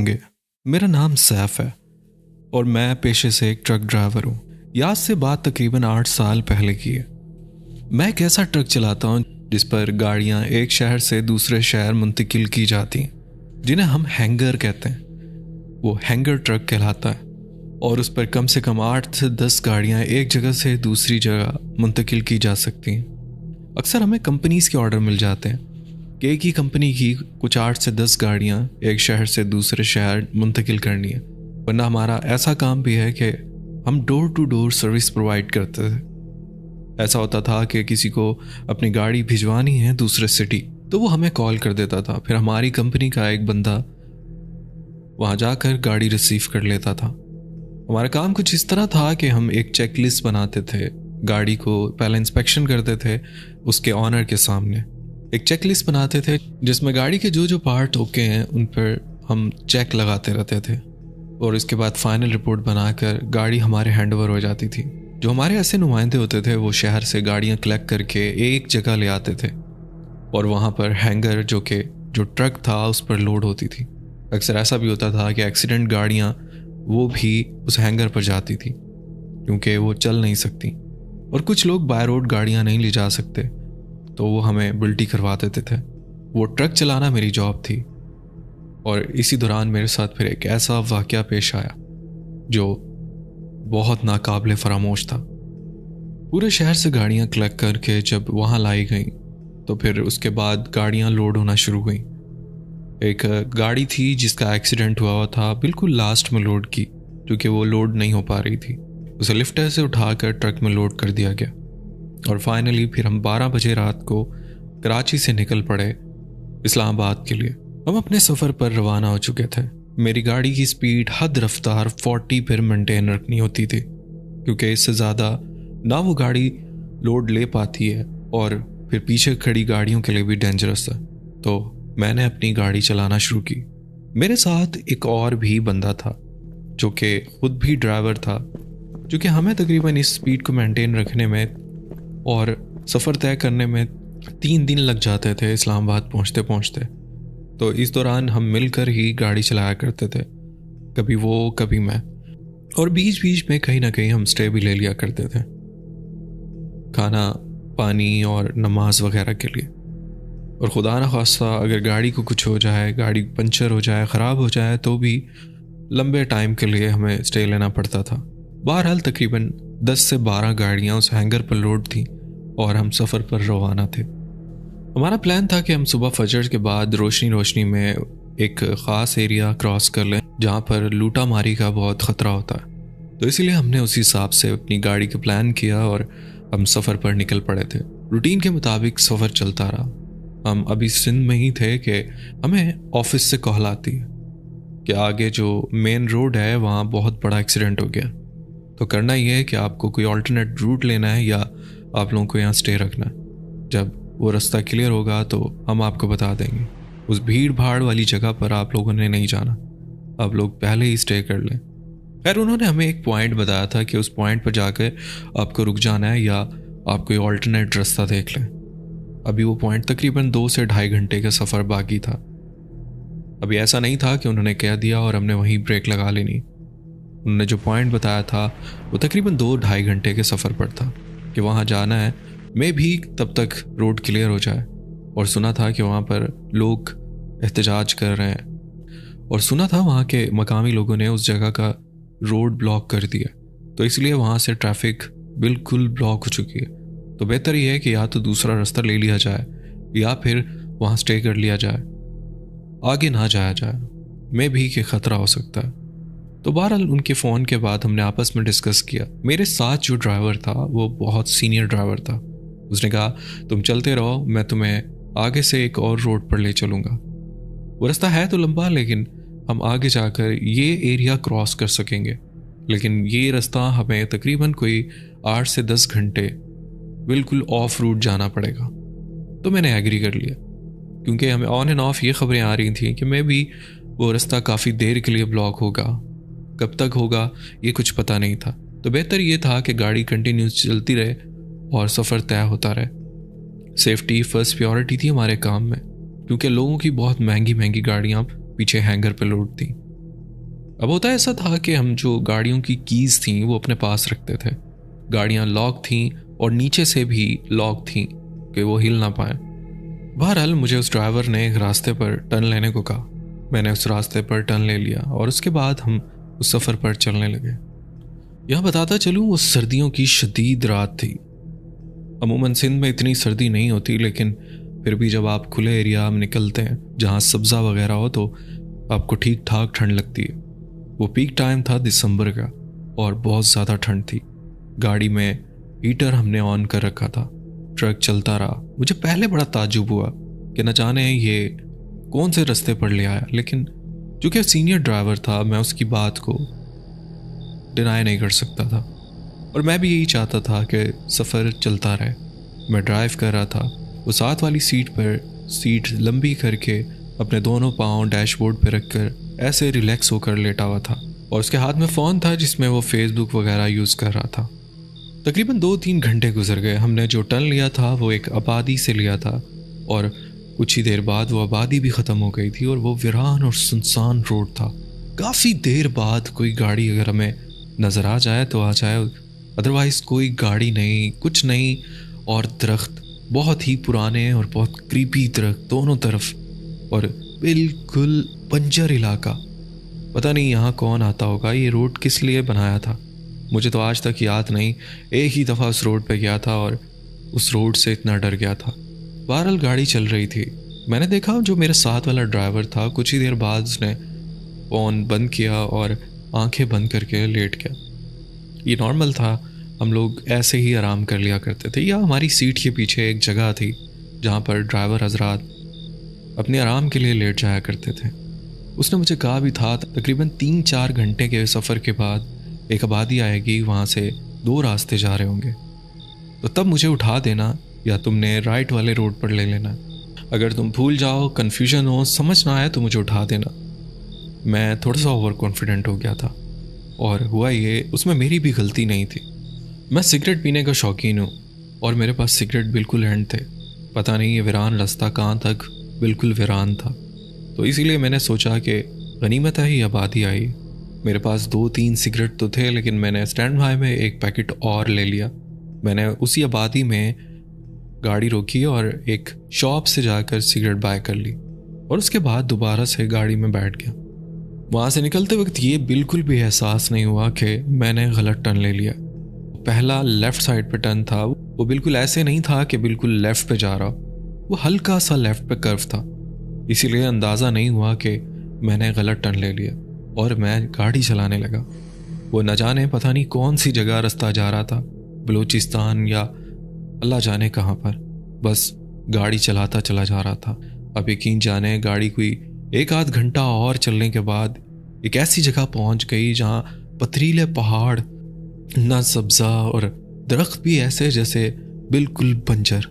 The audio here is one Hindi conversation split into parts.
होंगे। मेरा नाम सैफ है और मैं पेशे से एक ट्रक ड्राइवर हूँ। याद से बात तकरीबन 8 साल पहले की है। मैं एक ऐसा ट्रक चलाता हूँ जिस पर गाड़ियाँ एक शहर से दूसरे शहर मुंतकिल की जाती हैं, जिन्हें हम हैंगर कहते हैं। वो हैंगर ट्रक कहलाता है और उस पर कम से कम 8 से 10 गाड़ियाँ एक जगह से दूसरी जगह मुंतकिल की जा सकती हैं। अक्सर हमें कंपनीज के ऑर्डर मिल जाते हैं कि एक ही कंपनी की कुछ 8 से 10 गाड़ियाँ एक शहर से दूसरे शहर मुंतकिल करनी है। वरना हमारा ऐसा काम भी है कि हम door to door service provide करते थे। ऐसा होता था कि किसी को अपनी गाड़ी भिजवानी है दूसरे सिटी, तो वो हमें कॉल कर देता था। फिर हमारी कंपनी का एक बंदा वहाँ जाकर गाड़ी रिसीव कर लेता था। हमारा काम कुछ इस तरह था कि हम एक चेक लिस्ट बनाते थे, गाड़ी को पहले इंस्पेक्शन करते थे उसके ऑनर के सामने। एक चेक लिस्ट बनाते थे जिसमें गाड़ी के जो पार्ट ओके हैं उन पर हम चेक लगाते रहते थे और इसके बाद फाइनल रिपोर्ट बनाकर गाड़ी हमारे हैंडओवर हो जाती थी। जो हमारे ऐसे नुमाइंदे होते थे वो शहर से गाड़ियाँ कलेक्ट करके एक जगह ले आते थे और वहाँ पर हैंगर जो ट्रक था उस पर लोड होती थी। अक्सर ऐसा भी होता था कि एक्सीडेंट गाड़ियाँ वो भी उस हैंगर पर जाती थी क्योंकि वो चल नहीं सकती, और कुछ लोग बाय रोड गाड़ियाँ नहीं ले जा सकते तो वो हमें बुल्टी करवा देते थे। वो ट्रक चलाना मेरी जॉब थी और इसी दौरान मेरे साथ फिर एक ऐसा वाक़या पेश आया जो बहुत नाकाबिले फरामोश था। पूरे शहर से गाड़ियाँ कलेक्ट करके जब वहाँ लाई गई तो फिर उसके बाद गाड़ियाँ लोड होना शुरू हुई। एक गाड़ी थी जिसका एक्सीडेंट हुआ था बिल्कुल लास्ट में लोड की, क्योंकि वो लोड नहीं हो पा रही थी। उसे लिफ्टर से उठाकर ट्रक में लोड कर दिया गया और फाइनली फिर हम 12 बजे रात को कराची से निकल पड़े इस्लामाबाद के लिए। हम अपने सफ़र पर रवाना हो चुके थे। मेरी गाड़ी की स्पीड हद रफ्तार 40 पर मेंटेन रखनी होती थी, क्योंकि इससे ज़्यादा ना वो गाड़ी लोड ले पाती है और फिर पीछे खड़ी गाड़ियों के लिए भी डेंजरस है। तो मैंने अपनी गाड़ी चलाना शुरू की। मेरे साथ एक और भी बंदा था जो कि खुद भी ड्राइवर था, जो कि हमें तकरीबन इस स्पीड को मेंटेन रखने में और सफ़र तय करने में 3 दिन लग जाते थे इस्लामाबाद पहुंचते पहुंचते। तो इस दौरान हम मिलकर ही गाड़ी चलाया करते थे, कभी वो कभी मैं, और बीच बीच में कहीं ना कहीं हम स्टे भी ले लिया करते थे खाना पानी और नमाज वगैरह के लिए। और खुदा न खास्ता अगर गाड़ी को कुछ हो जाए, गाड़ी पंचर हो जाए, ख़राब हो जाए, तो भी लंबे टाइम के लिए हमें स्टे लेना पड़ता था। बहरहाल तकरीबन 10 से 12 गाड़ियाँ उस हैंगर पर लोड थीं और हम सफ़र पर रवाना थे। हमारा प्लान था कि हम सुबह फजर के बाद रोशनी में एक ख़ास एरिया क्रॉस कर लें जहाँ पर लूटा मारी का बहुत ख़तरा होता है। तो इसीलिए हमने उसी हिसाब से अपनी गाड़ी का प्लान किया और हम सफ़र पर निकल पड़े थे। रूटीन के मुताबिक सफ़र चलता रहा। हम अभी सिंध में ही थे कि हमें ऑफिस से कॉल आती है कि आगे जो मेन रोड है वहाँ बहुत बड़ा एक्सीडेंट हो गया। तो करना ये है कि आपको कोई ऑल्टरनेट रूट लेना है या आप लोगों को यहाँ स्टे रखना है। जब वो रास्ता क्लियर होगा तो हम आपको बता देंगे। उस भीड़ भाड़ वाली जगह पर आप लोगों ने नहीं जाना, आप लोग पहले ही स्टे कर लें। खैर उन्होंने हमें एक पॉइंट बताया था कि उस पॉइंट पर जाकर आपको रुक जाना है या आप कोई ऑल्टरनेट रास्ता देख लें। अभी वो पॉइंट तकरीबन 2 से 2.5 घंटे का सफ़र बाकी था। अभी ऐसा नहीं था कि उन्होंने कह दिया और हमने वहीं ब्रेक लगा लेनी। उन्होंने जो पॉइंट बताया था वो तकरीबन 2-2.5 घंटे के सफ़र पर था कि वहाँ जाना है। मैं भी तब तक रोड क्लियर हो जाए। और सुना था कि वहाँ पर लोग एहतजाज कर रहे हैं और सुना था वहाँ के मकामी लोगों ने उस जगह का रोड ब्लॉक कर दिया, तो इसलिए वहाँ से ट्रैफिक बिल्कुल ब्लॉक हो चुकी है। तो बेहतर ये है कि या तो दूसरा रास्ता ले लिया जाए या फिर वहाँ स्टे कर लिया जाए, आगे ना जाया जाए, मैं भी कि ख़तरा हो सकता है। तो बहरहाल उनके फ़ोन के बाद हमने आपस में डिस्कस किया। मेरे साथ जो ड्राइवर था वो बहुत सीनियर ड्राइवर था। उसने कहा तुम चलते रहो, मैं तुम्हें आगे से एक और रोड पर ले चलूँगा। वो रास्ता है तो लंबा, लेकिन हम आगे जाकर ये एरिया क्रॉस कर सकेंगे, लेकिन ये रास्ता हमें तकरीबन कोई 8 से 10 घंटे बिल्कुल ऑफ रूट जाना पड़ेगा। तो मैंने एग्री कर लिया, क्योंकि हमें ऑन एंड ऑफ ये खबरें आ रही थी कि मैं भी वो रास्ता काफ़ी देर के लिए ब्लॉक होगा, कब तक होगा ये कुछ पता नहीं था। तो बेहतर ये था कि गाड़ी कंटिन्यूस चलती रहे और सफ़र तय होता रहे। सेफ्टी फर्स्ट प्रायोरिटी थी हमारे काम में, क्योंकि लोगों की बहुत महंगी महंगी गाड़ियाँ पीछे हैंगर पर लोड थी। अब होता ऐसा था कि हम जो गाड़ियों की कीज़ थी वो अपने पास रखते थे। गाड़ियाँ लॉक थीं और नीचे से भी लॉक थीं कि वो हिल ना पाए। बहरहाल मुझे उस ड्राइवर ने एक रास्ते पर टर्न लेने को कहा। मैंने उस रास्ते पर टर्न ले लिया और उसके बाद हम उस सफ़र पर चलने लगे। यह बताता चलूँ, वो सर्दियों की शदीद रात थी। अमूमन सिंध में इतनी सर्दी नहीं होती, लेकिन फिर भी जब आप खुले एरिया में निकलते हैं जहाँ सब्ज़ा वगैरह हो तो आपको ठीक ठाक ठंड लगती है। वो पीक टाइम था दिसंबर का और बहुत ज़्यादा ठंड थी। गाड़ी में हीटर हमने ऑन कर रखा था। ट्रक चलता रहा। मुझे पहले बड़ा ताज्जुब हुआ कि न जाने ये कौन से रास्ते पर ले आया, लेकिन चूँकि सीनियर ड्राइवर था मैं उसकी बात को डिनाई नहीं कर सकता था और मैं भी यही चाहता था कि सफ़र चलता रहे। मैं ड्राइव कर रहा था। वो साथ वाली सीट पर सीट लंबी करके अपने दोनों पाँव डैशबोर्ड पर रखकर ऐसे रिलैक्स होकर लेटा हुआ था और उसके हाथ में फ़ोन था जिसमें वो फेसबुक वगैरह यूज़ कर रहा था। तकरीबन 2-3 घंटे गुजर गए। हमने जो टर्न लिया था वो एक आबादी से लिया था और कुछ ही देर बाद वो आबादी भी ख़त्म हो गई थी और वो वीरान और सुनसान रोड था। काफ़ी देर बाद कोई गाड़ी अगर हमें नज़र आ जाए तो आ जाए, अदरवाइज़ कोई गाड़ी नहीं, कुछ नहीं। और दरख्त बहुत ही पुराने और बहुत क्रीपी दरख्त दोनों तरफ और बिल्कुल बंजर इलाका। पता नहीं यहाँ कौन आता होगा, ये रोड किस लिए बनाया था मुझे तो आज तक याद नहीं। एक ही दफ़ा उस रोड पे गया था और उस रोड से इतना डर गया था। बहरहाल गाड़ी चल रही थी। मैंने देखा जो मेरे साथ वाला ड्राइवर था कुछ ही देर बाद उसने फ़ोन बंद किया और आंखें बंद करके लेट गया। ये नॉर्मल था, हम लोग ऐसे ही आराम कर लिया करते थे, या हमारी सीट के पीछे एक जगह थी जहाँ पर ड्राइवर हजरात अपने आराम के लिए लेट जाया करते थे। उसने मुझे कहा भी था तकरीबन 3-4 घंटे के सफ़र के बाद एक आबादी आएगी, वहाँ से 2 रास्ते जा रहे होंगे, तो तब मुझे उठा देना या तुमने राइट वाले रोड पर ले लेना। अगर तुम भूल जाओ, कन्फ्यूजन हो, समझ ना आए तो मुझे उठा देना। मैं थोड़ा सा ओवर कॉन्फिडेंट हो गया था और हुआ ये, उसमें मेरी भी गलती नहीं थी। मैं सिगरेट पीने का शौकीन हूँ और मेरे पास सिगरेट बिल्कुल एंड थे। पता नहीं ये वीरान रास्ता कहाँ तक बिल्कुल वीरान था, तो इसीलिए मैंने सोचा कि गनीमत है ही आबादी आई। मेरे पास 2-3 सिगरेट तो थे, लेकिन मैंने स्टैंड बाय में एक पैकेट और ले लिया। मैंने उसी आबादी में गाड़ी रोकी और एक शॉप से जाकर सिगरेट बाय कर ली और उसके बाद दोबारा से गाड़ी में बैठ गया। वहाँ से निकलते वक्त ये बिल्कुल भी एहसास नहीं हुआ कि मैंने गलत टर्न ले लिया। पहला लेफ़्ट साइड पे टर्न था, वो बिल्कुल ऐसे नहीं था कि बिल्कुल लेफ़्ट पे जा रहा, वो हल्का सा लेफ़्ट पे कर्व था, इसीलिए अंदाज़ा नहीं हुआ कि मैंने गलत टर्न ले लिया और मैं गाड़ी चलाने लगा। वो न जाने पता नहीं कौन सी जगह रास्ता जा रहा था, बलूचिस्तान या अल्लाह जाने कहाँ पर, बस गाड़ी चलाता चला जा रहा था। अब यकीन जाने गाड़ी कोई 1-8 घंटा और चलने के बाद एक ऐसी जगह पहुंच गई जहां पथरीले पहाड़, ना सब्जा और दरख्त भी ऐसे जैसे बिल्कुल बंजर।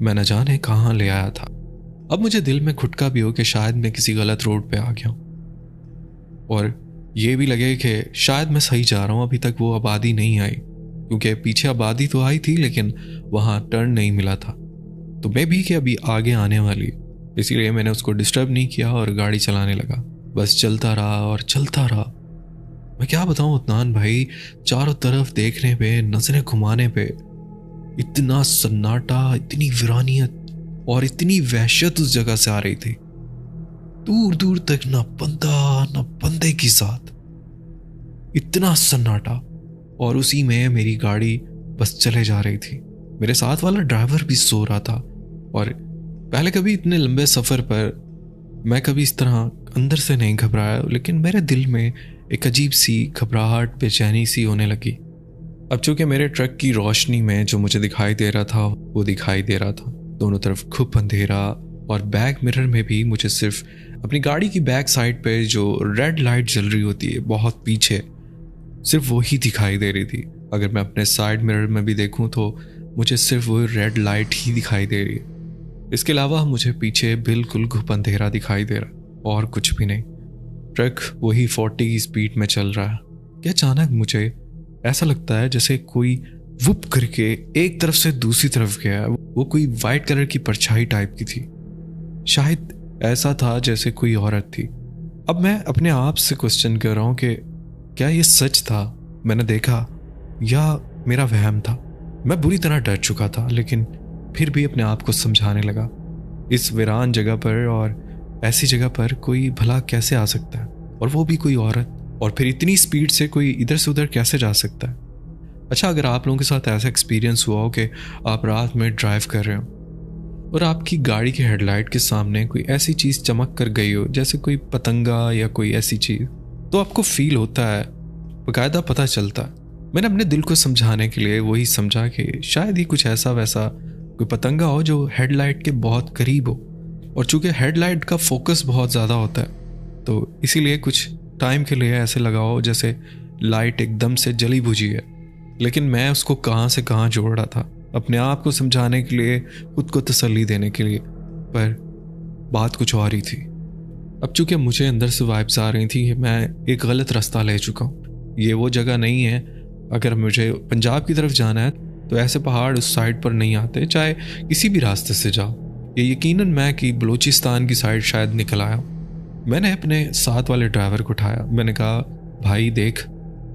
मैं न जाने कहाँ ले आया था। अब मुझे दिल में खुटका भी हो कि शायद मैं किसी गलत रोड पे आ गया हूँ और ये भी लगे कि शायद मैं सही जा रहा हूँ। अभी तक वो आबादी नहीं आई, क्योंकि पीछे आबादी तो आई थी लेकिन वहाँ टर्न नहीं मिला था, तो मैं भी कि अभी आगे आने वाली, इसीलिए मैंने उसको डिस्टर्ब नहीं किया और गाड़ी चलाने लगा। बस चलता रहा और चलता रहा। मैं क्या बताऊं उदनान भाई, चारों तरफ देखने पे, नजरें घुमाने पे इतना सन्नाटा, इतनी वीरानियत और इतनी वहशत उस जगह से आ रही थी। दूर दूर तक ना बंदा ना बंदे की साथ, इतना सन्नाटा, और उसी में मेरी गाड़ी बस चले जा रही थी। मेरे साथ वाला ड्राइवर भी सो रहा था और पहले कभी इतने लंबे सफ़र पर मैं कभी इस तरह अंदर से नहीं घबराया, लेकिन मेरे दिल में एक अजीब सी घबराहट, बेचैनी सी होने लगी। अब चूंकि मेरे ट्रक की रोशनी में जो मुझे दिखाई दे रहा था वो दिखाई दे रहा था, दोनों तरफ खूब अंधेरा, और बैक मिरर में भी मुझे सिर्फ अपनी गाड़ी की बैक साइड पे जो रेड लाइट जल रही होती है बहुत पीछे, सिर्फ वो ही दिखाई दे रही थी। अगर मैं अपने साइड मिरर में भी देखूं तो मुझे सिर्फ वो रेड लाइट ही दिखाई दे रही है। इसके अलावा मुझे पीछे बिल्कुल घुप अंधेरा दिखाई दे रहा और कुछ भी नहीं। ट्रक वही 40 की स्पीड में चल रहा है कि अचानक मुझे ऐसा लगता है जैसे कोई वुप करके एक तरफ से दूसरी तरफ गया। वो कोई वाइट कलर की परछाई टाइप की थी। शायद ऐसा था जैसे कोई औरत थी। अब मैं अपने आप से क्वेश्चन कर रहा हूँ कि क्या ये सच था, मैंने देखा, या मेरा वहम था। मैं बुरी तरह डर चुका था, लेकिन फिर भी अपने आप को समझाने लगा, इस वीरान जगह पर और ऐसी जगह पर कोई भला कैसे आ सकता है, और वो भी कोई औरत, और फिर इतनी स्पीड से कोई इधर से उधर कैसे जा सकता है। अच्छा, अगर आप लोगों के साथ ऐसा एक्सपीरियंस हुआ हो कि आप रात में ड्राइव कर रहे हो और आपकी गाड़ी के हेडलाइट के सामने कोई ऐसी चीज़ चमक कर गई हो, जैसे कोई पतंगा या कोई ऐसी चीज़, तो आपको फील होता है, बाकायदा पता चलता है। मैंने अपने दिल को समझाने के लिए वही समझा कि शायद ही कुछ ऐसा वैसा कोई पतंगा हो जो हेडलाइट के बहुत करीब हो, और चूंकि हेडलाइट का फोकस बहुत ज़्यादा होता है तो इसीलिए कुछ टाइम के लिए ऐसे लगा हो जैसे लाइट एकदम से जली बुझी है। लेकिन मैं उसको कहाँ से कहाँ जोड़ रहा था, अपने आप को समझाने के लिए, खुद को तसल्ली देने के लिए, पर बात कुछ और ही थी। अब चूंकि मुझे अंदर से वाइब्स आ रही थी कि मैं एक गलत रास्ता ले चुका हूँ, ये वो जगह नहीं है। अगर मुझे पंजाब की तरफ जाना है तो ऐसे पहाड़ उस साइड पर नहीं आते, चाहे किसी भी रास्ते से जाओ। ये यकीनन मैं कि बलूचिस्तान की साइड शायद निकल आया। मैंने अपने साथ वाले ड्राइवर को उठाया, मैंने कहा, भाई देख,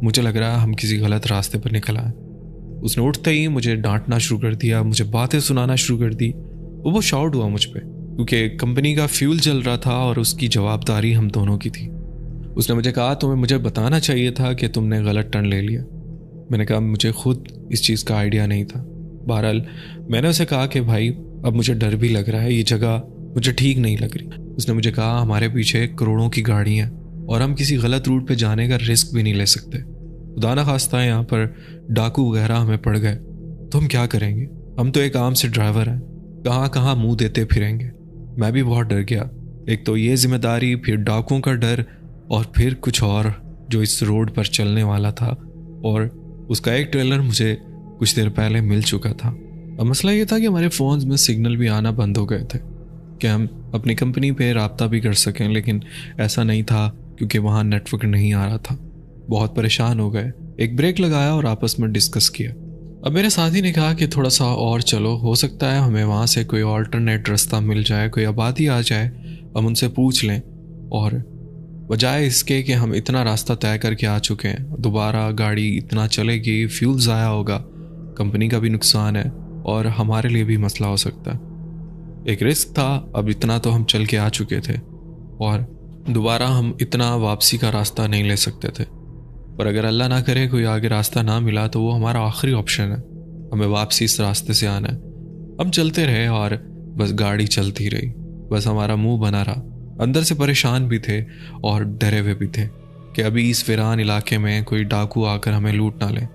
मुझे लग रहा है हम किसी गलत रास्ते पर निकल आए। उसने उठते ही मुझे डांटना शुरू कर दिया, मुझे बातें सुनाना शुरू कर दी। वो शाउट हुआ मुझ पर, क्योंकि कंपनी का फ्यूल चल रहा था और उसकी जवाबदारी हम दोनों की थी। उसने मुझे कहा, तुम्हें मुझे बताना चाहिए था कि तुमने गलत टर्न ले लिया। मैंने कहा, मुझे खुद इस चीज़ का आइडिया नहीं था। बहरहाल मैंने उसे कहा कि भाई अब मुझे डर भी लग रहा है, ये जगह मुझे ठीक नहीं लग रही। उसने मुझे कहा, हमारे पीछे करोड़ों की गाड़ियाँ और हम किसी गलत रूट पे जाने का रिस्क भी नहीं ले सकते। खुदा ना खास्ता यहाँ पर डाकू वगैरह हमें पड़ गए तो हम क्या करेंगे? हम तो एक आम से ड्राइवर हैं, कहाँ कहाँ मुंह देते फिरेंगे। मैं भी बहुत डर गया, एक तो ये जिम्मेदारी, फिर डाकुओं का डर, और फिर कुछ और जो इस रोड पर चलने वाला था, और उसका एक ट्रेलर मुझे कुछ देर पहले मिल चुका था। अब मसला ये था कि हमारे फ़ोन्स में सिग्नल भी आना बंद हो गए थे कि हम अपनी कंपनी पे राब्ता भी कर सकें, लेकिन ऐसा नहीं था क्योंकि वहाँ नेटवर्क नहीं आ रहा था। बहुत परेशान हो गए, एक ब्रेक लगाया और आपस में डिस्कस किया। अब मेरे साथी ने कहा कि थोड़ा सा और चलो, हो सकता है हमें वहाँ से कोई ऑल्टरनेट रास्ता मिल जाए, कोई आबादी आ जाए, हम उनसे पूछ लें, और बजाय इसके कि हम इतना रास्ता तय करके आ चुके हैं, दोबारा गाड़ी इतना चलेगी, फ्यूल ज़ाया होगा, कंपनी का भी नुकसान है और हमारे लिए भी मसला हो सकता है। एक रिस्क था। अब इतना तो हम चल के आ चुके थे और दोबारा हम इतना वापसी का रास्ता नहीं ले सकते थे, पर अगर अल्लाह ना करे कोई आगे रास्ता ना मिला तो वो हमारा आखिरी ऑप्शन है, हमें वापसी इस रास्ते से आना है। हम चलते रहे और बस गाड़ी चलती रही, बस हमारा मुंह बना रहा। अंदर से परेशान भी थे और डरे हुए भी थे कि अभी इस वीरान इलाके में कोई डाकू आकर हमें लूट ना ले।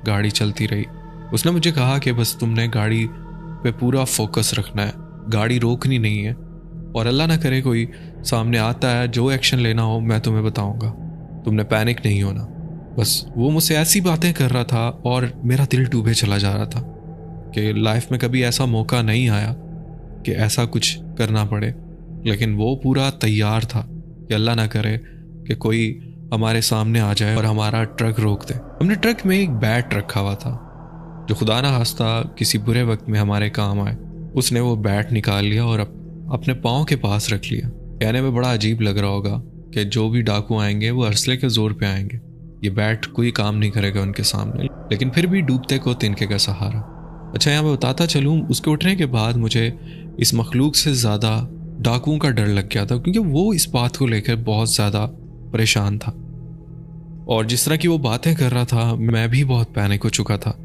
गाड़ी चलती रही। उसने मुझे कहा कि बस तुमने गाड़ी पे पूरा फोकस रखना है, गाड़ी रोकनी नहीं है, और अल्लाह ना करे कोई सामने आता है, जो एक्शन लेना हो मैं तुम्हें बताऊंगा, तुमने पैनिक नहीं होना। बस वो मुझसे ऐसी बातें कर रहा था और मेरा दिल डूबे चला जा रहा था कि लाइफ में कभी ऐसा मौका नहीं आया कि ऐसा कुछ करना पड़े, लेकिन वो पूरा तैयार था कि अल्लाह ना करे कि कोई हमारे सामने आ जाए और हमारा ट्रक रोक दे। हमने ट्रक में एक बैट रखा हुआ था जो खुदा ना खास्ता किसी बुरे वक्त में हमारे काम आए। उसने वो बैट निकाल लिया और अपने पाँव के पास रख लिया। कहने में बड़ा अजीब लग रहा होगा कि जो भी डाकू आएंगे वो असले के जोर पे आएंगे, ये बैट कोई काम नहीं करेगा उनके सामने, लेकिन फिर भी डूबते को तिनके का सहारा। अच्छा, यहाँ मैं बताता चलूँ, उसके उठने के बाद मुझे इस मखलूक से ज़्यादा डाकुओं का डर लग गया था, क्योंकि वो इस बात को लेकर बहुत ज़्यादा परेशान था और जिस तरह की वो बातें कर रहा था मैं भी बहुत पैनिक हो चुका था।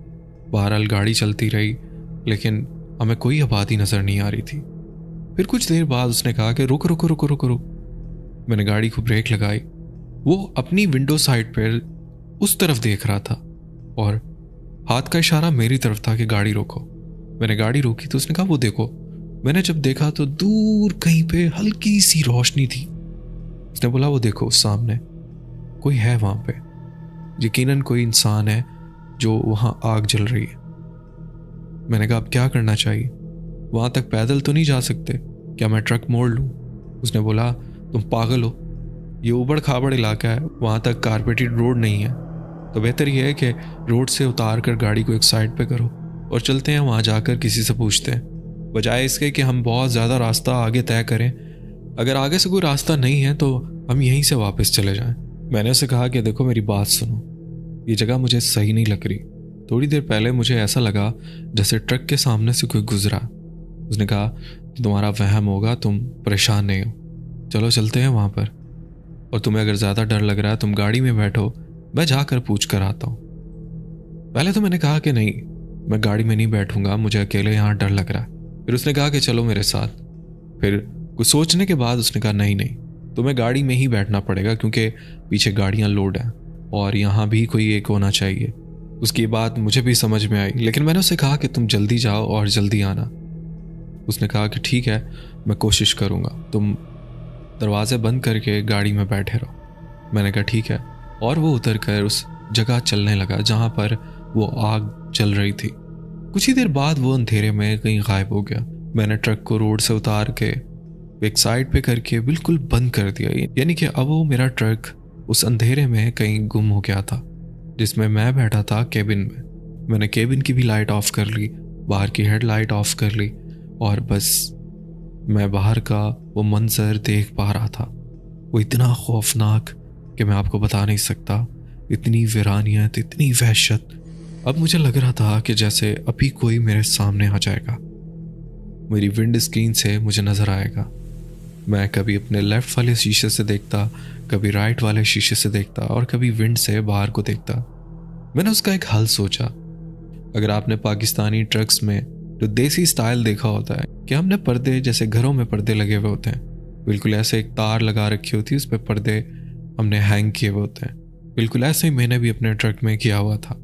बहरहाल गाड़ी चलती रही, लेकिन हमें कोई आबादी नज़र नहीं आ रही थी। फिर कुछ देर बाद उसने कहा कि रुक रुक रुक रुक रुक। मैंने गाड़ी को ब्रेक लगाई। वो अपनी विंडो साइड पर उस तरफ देख रहा था और हाथ का इशारा मेरी तरफ था कि गाड़ी रोको। मैंने गाड़ी रोकी तो उसने कहा, वो देखो। मैंने जब देखा तो दूर कहीं पे हल्की सी रोशनी थी। उसने बोला, वो देखो सामने कोई है वहां पे, यकीनन कोई इंसान है जो वहां आग जल रही है। मैंने कहा, अब क्या करना चाहिए? वहां तक पैदल तो नहीं जा सकते, क्या मैं ट्रक मोड़ लूं? उसने बोला, तुम पागल हो, ये उबड़ खाबड़ इलाका है, वहां तक कारपेटेड रोड नहीं है, तो बेहतर यह है कि रोड से उतार कर गाड़ी को एक साइड पे करो और चलते हैं, वहां जाकर किसी से पूछते हैं, बजाय इसके कि हम बहुत ज़्यादा रास्ता आगे तय करें। अगर आगे से कोई रास्ता नहीं है तो हम यहीं से वापस चले जाएं। मैंने उसे कहा कि देखो मेरी बात सुनो, ये जगह मुझे सही नहीं लग रही। थोड़ी देर पहले मुझे ऐसा लगा जैसे ट्रक के सामने से कोई गुजरा। उसने कहा तुम्हारा वहम होगा, तुम परेशान नहीं हो, चलो चलते हैं वहाँ पर। और तुम्हें अगर ज़्यादा डर लग रहा है तुम गाड़ी में बैठो, मैं जाकर पूछ कर आता हूँ। पहले तो मैंने कहा कि नहीं, मैं गाड़ी में नहीं बैठूंगा, मुझे अकेले यहाँ डर लग रहा है। फिर उसने कहा कि चलो मेरे साथ। फिर कुछ सोचने के बाद उसने कहा नहीं नहीं, तुम्हें गाड़ी में ही बैठना पड़ेगा क्योंकि पीछे गाड़ियाँ लोड हैं और यहाँ भी कोई एक होना चाहिए। उसकी बात मुझे भी समझ में आई, लेकिन मैंने उसे कहा कि तुम जल्दी जाओ और जल्दी आना। उसने कहा कि ठीक है, मैं कोशिश करूँगा, तुम दरवाजे बंद करके गाड़ी में बैठे रहो। मैंने कहा ठीक है, और वो उतर कर उस जगह चलने लगा जहाँ पर वो आग चल रही थी। कुछ ही देर बाद वो अंधेरे में कहीं गायब हो गया। मैंने ट्रक को रोड से उतार के एक साइड पे करके बिल्कुल बंद कर दिया, यानी कि अब वो मेरा ट्रक उस अंधेरे में कहीं गुम हो गया था जिसमें मैं बैठा था केबिन में। मैंने केबिन की भी लाइट ऑफ कर ली, बाहर की हेडलाइट ऑफ कर ली और बस मैं बाहर का वो मंजर देख पा रहा था। वो इतना खौफनाक कि मैं आपको बता नहीं सकता, इतनी वीरानियत, इतनी वहशत। अब मुझे लग रहा था कि जैसे अभी कोई मेरे सामने आ जाएगा, मेरी विंड स्क्रीन से मुझे नज़र आएगा। मैं कभी अपने लेफ़्ट वाले शीशे से देखता, कभी राइट वाले शीशे से देखता और कभी विंड से बाहर को देखता। मैंने उसका एक हल सोचा। अगर आपने पाकिस्तानी ट्रक्स में जो देसी स्टाइल देखा होता है कि हमने पर्दे, जैसे घरों में पर्दे लगे हुए होते हैं, बिल्कुल ऐसे एक तार लगा रखी होती है, उस पर पर्दे हमने हैंग किए हुए होते हैं, बिल्कुल ऐसे ही मैंने भी अपने ट्रक में किया हुआ था।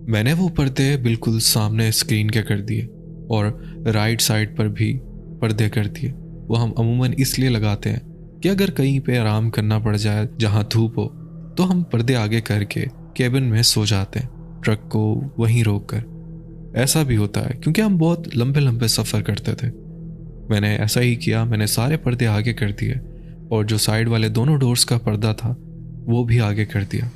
मैंने वो पर्दे बिल्कुल सामने स्क्रीन के कर दिए और राइट साइड पर भी पर्दे कर दिए। वो हम अमूमन इसलिए लगाते हैं कि अगर कहीं पे आराम करना पड़ जाए जहाँ धूप हो तो हम पर्दे आगे करके केबिन में सो जाते हैं, ट्रक को वहीं रोक कर। ऐसा भी होता है क्योंकि हम बहुत लंबे लंबे सफ़र करते थे। मैंने ऐसा ही किया, मैंने सारे पर्दे आगे कर दिए और जो साइड वाले दोनों डोर्स का पर्दा था वो भी आगे कर दिया।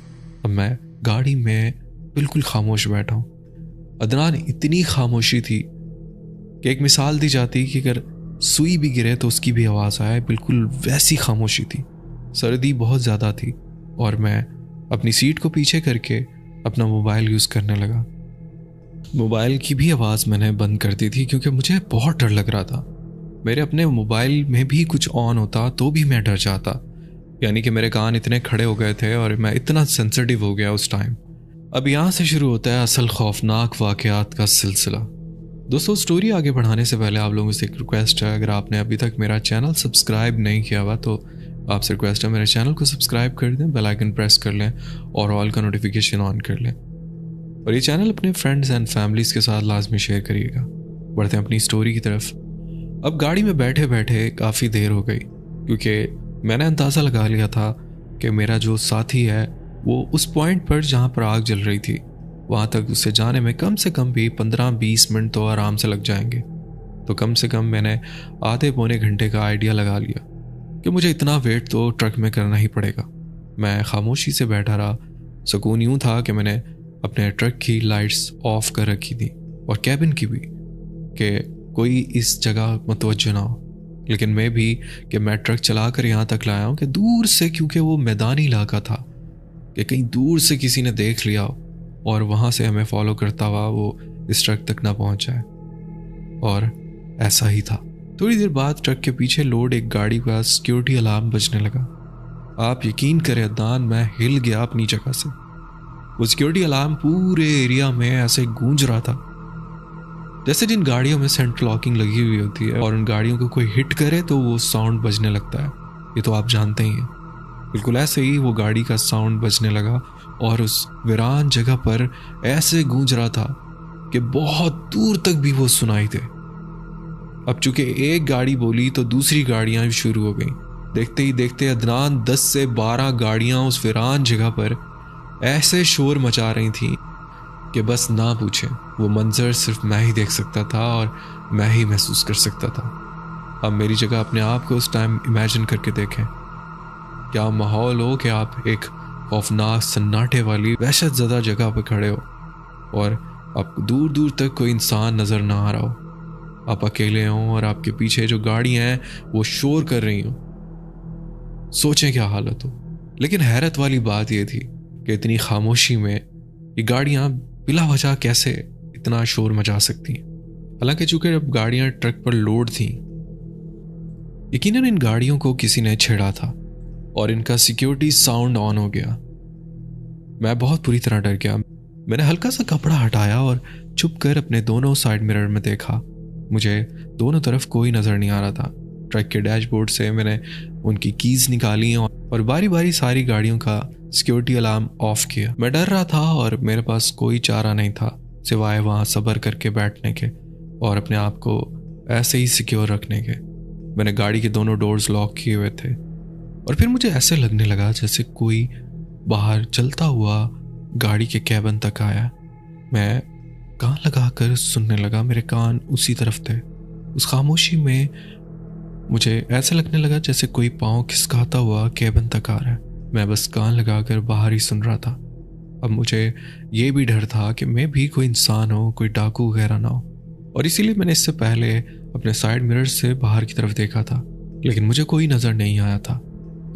अब मैं गाड़ी में बिल्कुल खामोश बैठा हूँ। अदनान, इतनी खामोशी थी कि एक मिसाल दी जाती कि अगर सुई भी गिरे तो उसकी भी आवाज़ आए, बिल्कुल वैसी खामोशी थी। सर्दी बहुत ज़्यादा थी और मैं अपनी सीट को पीछे करके अपना मोबाइल यूज़ करने लगा। मोबाइल की भी आवाज़ मैंने बंद कर दी थी क्योंकि मुझे बहुत डर लग रहा था। मेरे अपने मोबाइल में भी कुछ ऑन होता तो भी मैं डर जाता, यानी कि मेरे कान इतने खड़े हो गए थे और मैं इतना सेंसिटिव हो गया उस टाइम। अब यहाँ से शुरू होता है असल खौफनाक वाक़यात का सिलसिला। दोस्तों, स्टोरी आगे बढ़ाने से पहले आप लोगों से एक रिक्वेस्ट है, अगर आपने अभी तक मेरा चैनल सब्सक्राइब नहीं किया हुआ तो आपसे रिक्वेस्ट है मेरे चैनल को सब्सक्राइब कर दें, बेल आइकन प्रेस कर लें और ऑल का नोटिफिकेशन ऑन कर लें। और ये चैनल अपने फ्रेंड्स एंड फैमिलीज़ के साथ लाजमी शेयर करिएगा। बढ़ते हैं अपनी स्टोरी की तरफ। अब गाड़ी में बैठे बैठे काफ़ी देर हो गई क्योंकि मैंने अंदाज़ा लगा लिया था कि मेरा जो साथी है वो उस पॉइंट पर जहाँ पर आग जल रही थी वहाँ तक उसे जाने में कम से कम भी 15-20 मिनट तो आराम से लग जाएंगे। तो कम से कम मैंने आधे पौने घंटे का आइडिया लगा लिया कि मुझे इतना वेट तो ट्रक में करना ही पड़ेगा। मैं खामोशी से बैठा रहा। सुकून यूँ था कि मैंने अपने ट्रक की लाइट्स ऑफ कर रखी थी और कैबिन की भी, कि कोई इस जगह मुतवज्जो ना हो। लेकिन मैं भी कि मैं ट्रक चला कर यहाँ तक लाया हूँ कि दूर से, क्योंकि वो मैदानी इलाका था, कि कहीं दूर से किसी ने देख लिया और वहाँ से हमें फॉलो करता हुआ वो इस ट्रक तक ना पहुँच जाए। और ऐसा ही था। थोड़ी देर बाद ट्रक के पीछे लोड एक गाड़ी का सिक्योरिटी अलार्म बजने लगा। आप यकीन करें अदनान, मैं हिल गया अपनी जगह से। वो सिक्योरिटी अलार्म पूरे एरिया में ऐसे गूंज रहा था जैसे जिन गाड़ियों में सेंट्रल लॉकिंग लगी हुई होती है और उन गाड़ियों को कोई हिट करे तो वो साउंड बजने लगता है। ये तो आप जानते ही हैं। बिल्कुल ऐसे ही वो गाड़ी का साउंड बजने लगा और उस वीरान जगह पर ऐसे गूंज रहा था कि बहुत दूर तक भी वो सुनाई दे। अब चूंकि एक गाड़ी बोली तो दूसरी गाड़ियां भी शुरू हो गई। देखते ही देखते अदनान 10 से 12 गाड़ियां उस वीरान जगह पर ऐसे शोर मचा रही थी कि बस ना पूछें। वो मंजर सिर्फ मैं ही देख सकता था और मैं ही महसूस कर सकता था। अब मेरी जगह अपने आप को उस टाइम इमेजिन करके देखें। क्या माहौल हो कि आप एक खौफनाक सन्नाटे वाली वहशत ज़दा जगह पर खड़े हो और आपको दूर दूर तक कोई इंसान नज़र ना आ रहा हो, आप अकेले हों और आपके पीछे जो गाड़ियाँ हैं वो शोर कर रही हों सोचें क्या हालत हो। लेकिन हैरत वाली बात यह थी कि इतनी खामोशी में ये गाड़ियां बिला वजह कैसे इतना शोर मचा सकती हैं। हालांकि चूंकि जब गाड़ियां ट्रक पर लोड थीं, यकीनन इन गाड़ियों को किसी ने छेड़ा था और इनका सिक्योरिटी साउंड ऑन हो गया। मैं बहुत बुरी तरह डर गया। मैंने हल्का सा कपड़ा हटाया और छुपकर अपने दोनों साइड मिरर में देखा। मुझे दोनों तरफ कोई नज़र नहीं आ रहा था। ट्रक के डैशबोर्ड से मैंने उनकी कीज़ निकाली और बारी बारी सारी गाड़ियों का सिक्योरिटी अलार्म ऑफ किया। मैं डर रहा था और मेरे पास कोई चारा नहीं था सिवाय वहाँ सब्र करके बैठने के और अपने आप को ऐसे ही सिक्योर रखने के। मैंने गाड़ी के दोनों डोर्स लॉक किए हुए थे और फिर मुझे ऐसे लगने लगा जैसे कोई बाहर चलता हुआ गाड़ी के कैबिन तक आया। मैं कान लगाकर सुनने लगा। मेरे कान उसी तरफ थे। उस खामोशी में मुझे ऐसे लगने लगा जैसे कोई पाँव खिसकाता हुआ कैबिन तक आ रहा है। मैं बस कान लगाकर बाहर ही सुन रहा था। अब मुझे ये भी डर था कि मैं भी कोई इंसान हो, कोई डाकू वगैरह ना हो, और इसीलिए मैंने इससे पहले अपने साइड मिरर से बाहर की तरफ देखा था, लेकिन मुझे कोई नज़र नहीं आया था।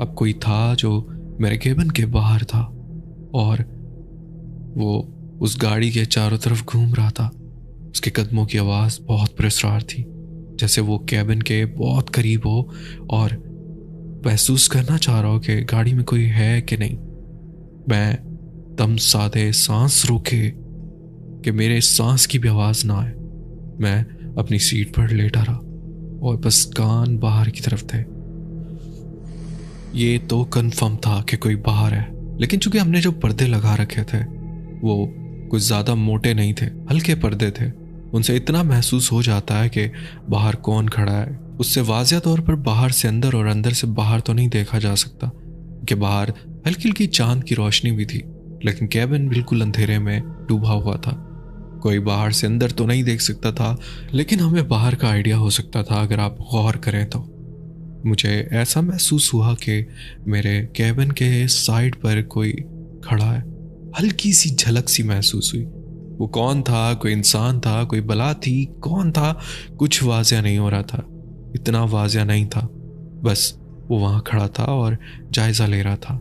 अब कोई था जो मेरे केबिन के बाहर था और वो उस गाड़ी के चारों तरफ घूम रहा था। उसके कदमों की आवाज़ बहुत पुरस्कार थी, जैसे वो केबिन के बहुत करीब हो और महसूस करना चाह रहा हो कि गाड़ी में कोई है कि नहीं। मैं दम साधे सांस रोके कि मेरे सांस की भी आवाज़ ना आए, मैं अपनी सीट पर लेटा रहा और बस कान बाहर की तरफ थे। ये तो कंफर्म था कि कोई बाहर है, लेकिन चूंकि हमने जो पर्दे लगा रखे थे वो कुछ ज़्यादा मोटे नहीं थे, हल्के पर्दे थे। उनसे इतना महसूस हो जाता है कि बाहर कौन खड़ा है। उससे वाज़िया तौर पर बाहर से अंदर और अंदर से बाहर तो नहीं देखा जा सकता कि बाहर हल्की हल्की चांद की रोशनी भी थी, लेकिन कैबिन बिल्कुल अंधेरे में डूबा हुआ था। कोई बाहर से अंदर तो नहीं देख सकता था, लेकिन हमें बाहर का आइडिया हो सकता था अगर आप गौर करें तो। मुझे ऐसा महसूस हुआ कि मेरे कैबिन के साइड पर कोई खड़ा है। हल्की सी झलक सी महसूस हुई। वो कौन था? कोई इंसान था? कोई बला थी? कौन था? कुछ वाज़िया नहीं हो रहा था। इतना वाज़िया नहीं था, बस वो वहाँ खड़ा था और जायज़ा ले रहा था।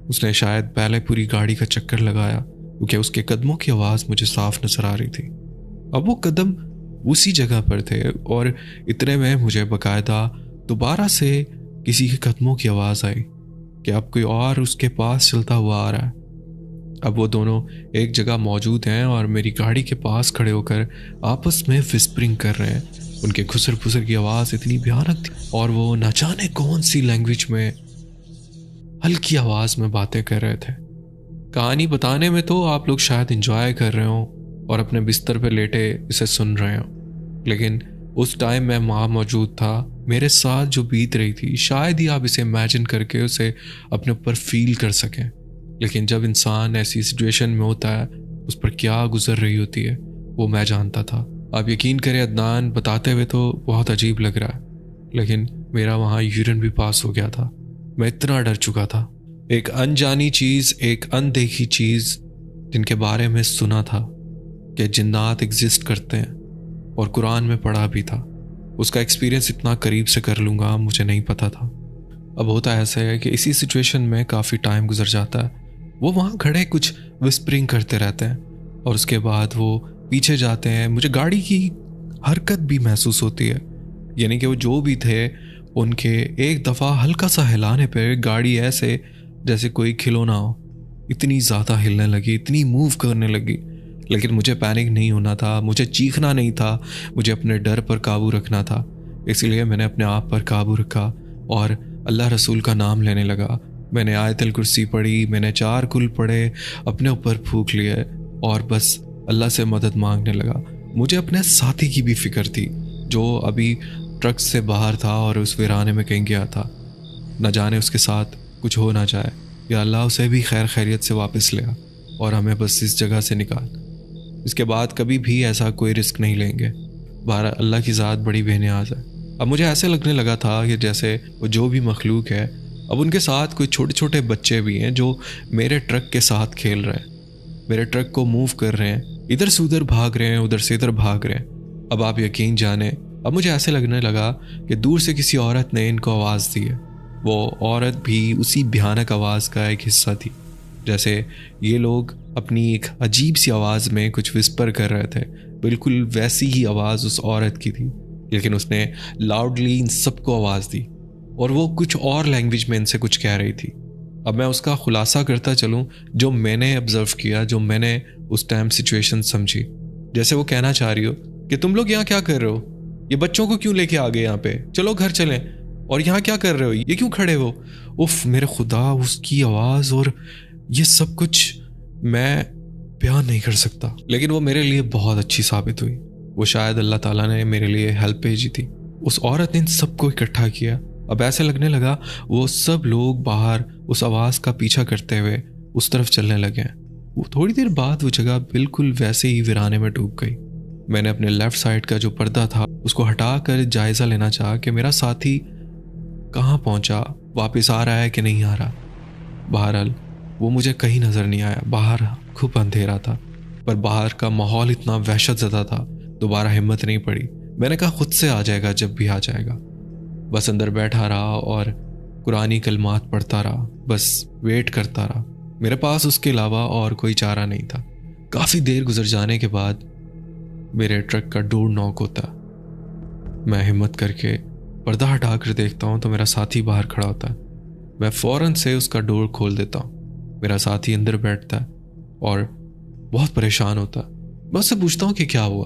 उसने शायद पहले पूरी गाड़ी का चक्कर लगाया, क्योंकि उसके कदमों की आवाज़ मुझे साफ नजर आ रही थी। अब वो कदम उसी जगह पर थे और इतने में मुझे बाकायदा दोबारा से किसी के कदमों की आवाज़ आई कि अब कोई और उसके पास चलता हुआ आ रहा है। अब वो दोनों एक जगह मौजूद हैं और मेरी गाड़ी के पास खड़े होकर आपस में विस्परिंग कर रहे हैं। उनके खुसर फुसर की आवाज़ इतनी भयानक थी और वो न जाने कौन सी लैंग्वेज में हल्की आवाज़ में बातें कर रहे थे। कहानी बताने में तो आप लोग शायद एंजॉय कर रहे हो और अपने बिस्तर पर लेटे इसे सुन रहे हो, लेकिन उस टाइम मैं वहाँ मौजूद था। मेरे साथ जो बीत रही थी शायद ही आप इसे इमेजिन करके उसे अपने ऊपर फील कर सकें, लेकिन जब इंसान ऐसी सिचुएशन में होता है उस पर क्या गुजर रही होती है वो मैं जानता था। आप यकीन करें अदनान, बताते हुए तो बहुत अजीब लग रहा है, लेकिन मेरा वहाँ यूरिन भी पास हो गया था। मैं इतना डर चुका था। एक अनजानी चीज़, एक अनदेखी चीज़ जिनके बारे में सुना था कि जिन्नात एग्जिस्ट करते हैं और कुरान में पढ़ा भी था, उसका एक्सपीरियंस इतना करीब से कर लूँगा मुझे नहीं पता था। अब होता ऐसा है कि इसी सिचुएशन में काफ़ी टाइम गुजर जाता है। वो वहाँ खड़े कुछ विस्परिंग करते रहते हैं और उसके बाद वो पीछे जाते हैं। मुझे गाड़ी की हरकत भी महसूस होती है, यानी कि वो जो भी थे उनके एक दफ़ा हल्का सा हिलाने पे गाड़ी ऐसे जैसे कोई खिलौना हो इतनी ज़्यादा हिलने लगी, इतनी मूव करने लगी। लेकिन मुझे पैनिक नहीं होना था, मुझे चीखना नहीं था, मुझे अपने डर पर काबू रखना था। इसलिए मैंने अपने आप पर काबू रखा और अल्लाह रसूल का नाम लेने लगा। मैंने आयतल कुर्सी पढ़ी, मैंने 4 कुल पढ़े, अपने ऊपर फूंक लिए और बस अल्लाह से मदद मांगने लगा। मुझे अपने साथी की भी फिक्र थी जो अभी ट्रक से बाहर था और उस वीराने में कहीं गया था। न जाने उसके साथ कुछ हो ना जाए, या अल्लाह उसे भी खैर खैरियत से वापस ले आ और हमें बस इस जगह से निकाल। इसके बाद कभी भी ऐसा कोई रिस्क नहीं लेंगे। बाहर अल्लाह की ज़ात बड़ी बेनियाज है। अब मुझे ऐसे लगने लगा था कि जैसे वो जो भी मखलूक है, अब उनके साथ कोई छोटे छोटे बच्चे भी हैं जो मेरे ट्रक के साथ खेल रहे हैं, मेरे ट्रक को मूव कर रहे हैं, इधर से उधर भाग रहे हैं, उधर से इधर भाग रहे हैं। अब आप यकीन जाने, अब मुझे ऐसे लगने लगा कि दूर से किसी औरत ने इनको आवाज़ दी है वो औरत भी उसी भयानक आवाज़ का एक हिस्सा थी। जैसे ये लोग अपनी एक अजीब सी आवाज़ में कुछ विस्पर कर रहे थे, बिल्कुल वैसी ही आवाज़ उस औरत की थी, लेकिन उसने लाउडली इन सबको आवाज़ दी और वो कुछ और लैंग्वेज में इनसे कुछ कह रही थी। अब मैं उसका खुलासा करता चलूँ, जो मैंने ऑब्जर्व किया, जो मैंने उस टाइम सिचुएशन समझी। जैसे वो कहना चाह रही हो कि तुम लोग यहाँ क्या कर रहे हो, ये बच्चों को क्यों लेके आ गए यहाँ पे, चलो घर चलें, और यहाँ क्या कर रहे हो, ये क्यों खड़े हो। उफ मेरे खुदा, उसकी आवाज़ और ये सब कुछ मैं बयान नहीं कर सकता, लेकिन वो मेरे लिए बहुत अच्छी साबित हुई। वो शायद अल्लाह ताला ने मेरे लिए हेल्प भेजी थी। उस औरत ने इन सबको इकट्ठा किया। अब ऐसे लगने लगा वो सब लोग बाहर उस आवाज़ का पीछा करते हुए उस तरफ चलने लगे हैं। वो थोड़ी देर बाद वो जगह बिल्कुल वैसे ही वीराने में डूब गई। मैंने अपने लेफ्ट साइड का जो पर्दा था उसको हटाकर जायज़ा लेना चाहा कि मेरा साथी कहाँ पहुँचा, वापस आ रहा है कि नहीं आ रहा। बहरहाल वो मुझे कहीं नज़र नहीं आया। बाहर खूब अंधेरा था, पर बाहर का माहौल इतना वहशत ज़दा था, दोबारा हिम्मत नहीं पड़ी। मैंने कहा खुद से आ जाएगा जब भी आ जाएगा। बस अंदर बैठा रहा और कुरानी कलमात पढ़ता रहा, बस वेट करता रहा। मेरे पास उसके अलावा और कोई चारा नहीं था। काफ़ी देर गुजर जाने के बाद मेरे ट्रक का डोर नॉक होता। मैं हिम्मत करके पर्दा हटा कर देखता हूँ तो मेरा साथी बाहर खड़ा होता है। मैं फ़ौरन से उसका डोर खोल देता हूँ। मेरा साथी अंदर बैठता है और बहुत परेशान होता है। मैं उससे पूछता हूँ कि क्या हुआ,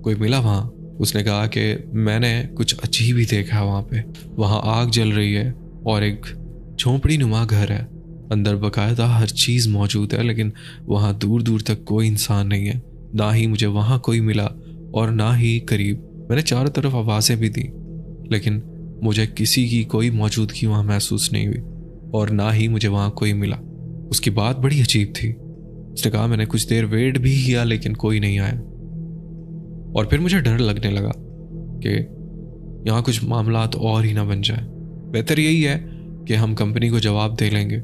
कोई मिला वहाँ। उसने कहा कि मैंने कुछ अजीब ही देखा है वहाँ पे। वहाँ आग जल रही है और एक झोंपड़ी नुमा घर है, अंदर बाकायदा हर चीज़ मौजूद है, लेकिन वहाँ दूर दूर तक कोई इंसान नहीं है। ना ही मुझे वहाँ कोई मिला और ना ही करीब। मैंने चारों तरफ आवाज़ें भी दी, लेकिन मुझे किसी की कोई मौजूदगी वहाँ महसूस नहीं हुई और ना ही मुझे वहाँ कोई मिला। उसकी बात बड़ी अजीब थी। उसने कहा मैंने कुछ देर वेट भी किया लेकिन कोई नहीं आया, और फिर मुझे डर लगने लगा कि यहाँ कुछ मामलात और ही ना बन जाए। बेहतर यही है कि हम कंपनी को जवाब दे लेंगे,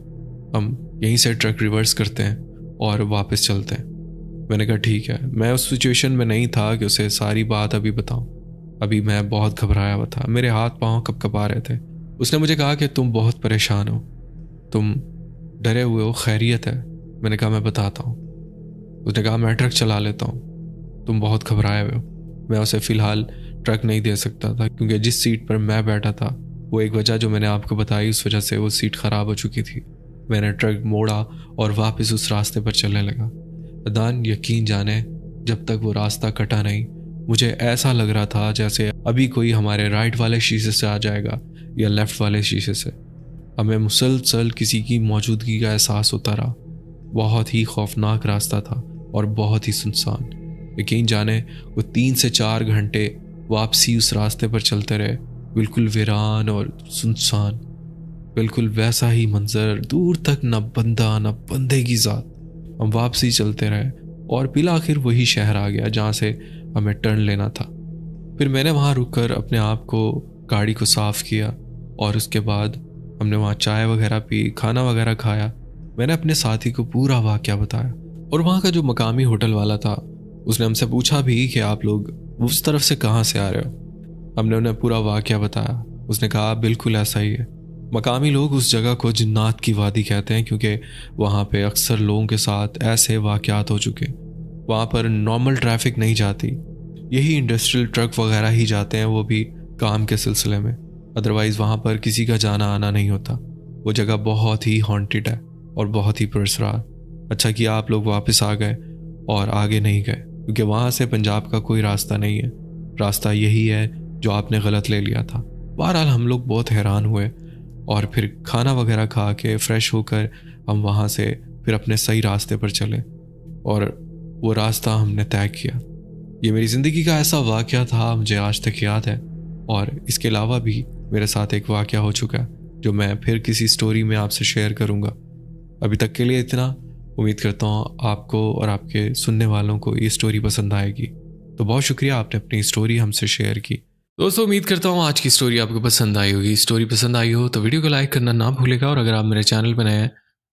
हम यहीं से ट्रक रिवर्स करते हैं और वापस चलते हैं। मैंने कहा ठीक है। मैं उस सिचुएशन में नहीं था कि उसे सारी बात अभी बताऊं। अभी मैं बहुत घबराया हुआ था, मेरे हाथ पांव कपकपा रहे थे। उसने मुझे कहा कि तुम बहुत परेशान हो, तुम डरे हुए हो, खैरियत है। मैंने कहा मैं बताता हूँ। उसने कहा मैं ट्रक चला लेता हूँ, तुम बहुत घबराए हुए हो। मैं उसे फ़िलहाल ट्रक नहीं दे सकता था क्योंकि जिस सीट पर मैं बैठा था वो एक वजह जो मैंने आपको बताई, उस वजह से वो सीट ख़राब हो चुकी थी। मैंने ट्रक मोड़ा और वापस उस रास्ते पर चलने लगा। अदान यकीन जाने जब तक वो रास्ता कटा नहीं, मुझे ऐसा लग रहा था जैसे अभी कोई हमारे राइट वाले शीशे से आ जाएगा या लेफ़्ट वाले शीशे से। हमें मुसलसल किसी की मौजूदगी का एहसास होता रहा। बहुत ही खौफनाक रास्ता था और बहुत ही सुनसान। यकीन जाने वो 3 से 4 घंटे वापसी उस रास्ते पर चलते रहे, बिल्कुल वीरान और सुनसान, बिल्कुल वैसा ही मंजर, दूर तक न बंदा न बंदे की ज़ात। हम वापसी चलते रहे और बिल आखिर वही शहर आ गया जहाँ से हमें टर्न लेना था। फिर मैंने वहाँ रुककर अपने आप को, गाड़ी को साफ़ किया और उसके बाद हमने वहाँ चाय वगैरह पी, खाना वगैरह खाया। मैंने अपने साथी को पूरा वाक़या बताया और वहाँ का जो मकामी होटल वाला था उसने हमसे पूछा भी कि आप लोग उस तरफ से कहाँ से आ रहे हो। हमने उन्हें पूरा वाक़या बताया। उसने कहा बिल्कुल ऐसा ही है। मकामी लोग उस जगह को जिन्नात की वादी कहते हैं क्योंकि वहाँ पे अक्सर लोगों के साथ ऐसे वाक़यात हो चुके। वहाँ पर नॉर्मल ट्रैफिक नहीं जाती, यही इंडस्ट्रियल ट्रक वगैरह ही जाते हैं, वो भी काम के सिलसिले में। अदरवाइज़ वहाँ पर किसी का जाना आना नहीं होता। वो जगह बहुत ही हॉन्टेड है और बहुत ही पुरस्कार। अच्छा किया आप लोग वापस आ गए और आगे नहीं गए, क्योंकि वहाँ से पंजाब का कोई रास्ता नहीं है। रास्ता यही है जो आपने गलत ले लिया था। बहरहाल हम लोग बहुत हैरान हुए और फिर खाना वगैरह खा के फ्रेश होकर हम वहाँ से फिर अपने सही रास्ते पर चले और वो रास्ता हमने तय किया। ये मेरी ज़िंदगी का ऐसा वाक़या था, मुझे आज तक याद है। और इसके अलावा भी मेरे साथ एक वाक़या हो चुका है जो मैं फिर किसी स्टोरी में आपसे शेयर करूँगा। अभी तक के लिए इतना। उम्मीद करता हूँ आपको और आपके सुनने वालों को ये स्टोरी पसंद आएगी। तो बहुत शुक्रिया आपने अपनी स्टोरी हमसे शेयर की। दोस्तों उम्मीद करता हूँ आज की स्टोरी आपको पसंद आई होगी। स्टोरी पसंद आई हो तो वीडियो को लाइक करना ना भूलेगा, और अगर आप मेरे चैनल पर नए हैं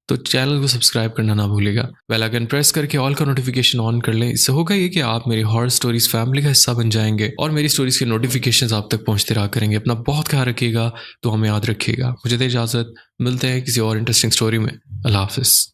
तो चैनल को सब्सक्राइब करना ना भूलिएगा। बेल आइकन प्रेस करके ऑल का नोटिफिकेशन ऑन कर लें। इससे होगा ये कि आप मेरी हॉरर स्टोरीज फैमिली का हिस्सा बन जाएंगे और मेरी स्टोरीज के नोटिफिकेशंस आप तक पहुंचते रहा करेंगे। अपना बहुत ख्याल रखिएगा, तो हमें याद रखिएगा। मुझे दे इजाज़त, मिलते हैं किसी और इंटरेस्टिंग स्टोरी में। अल्लाह हाफिज़।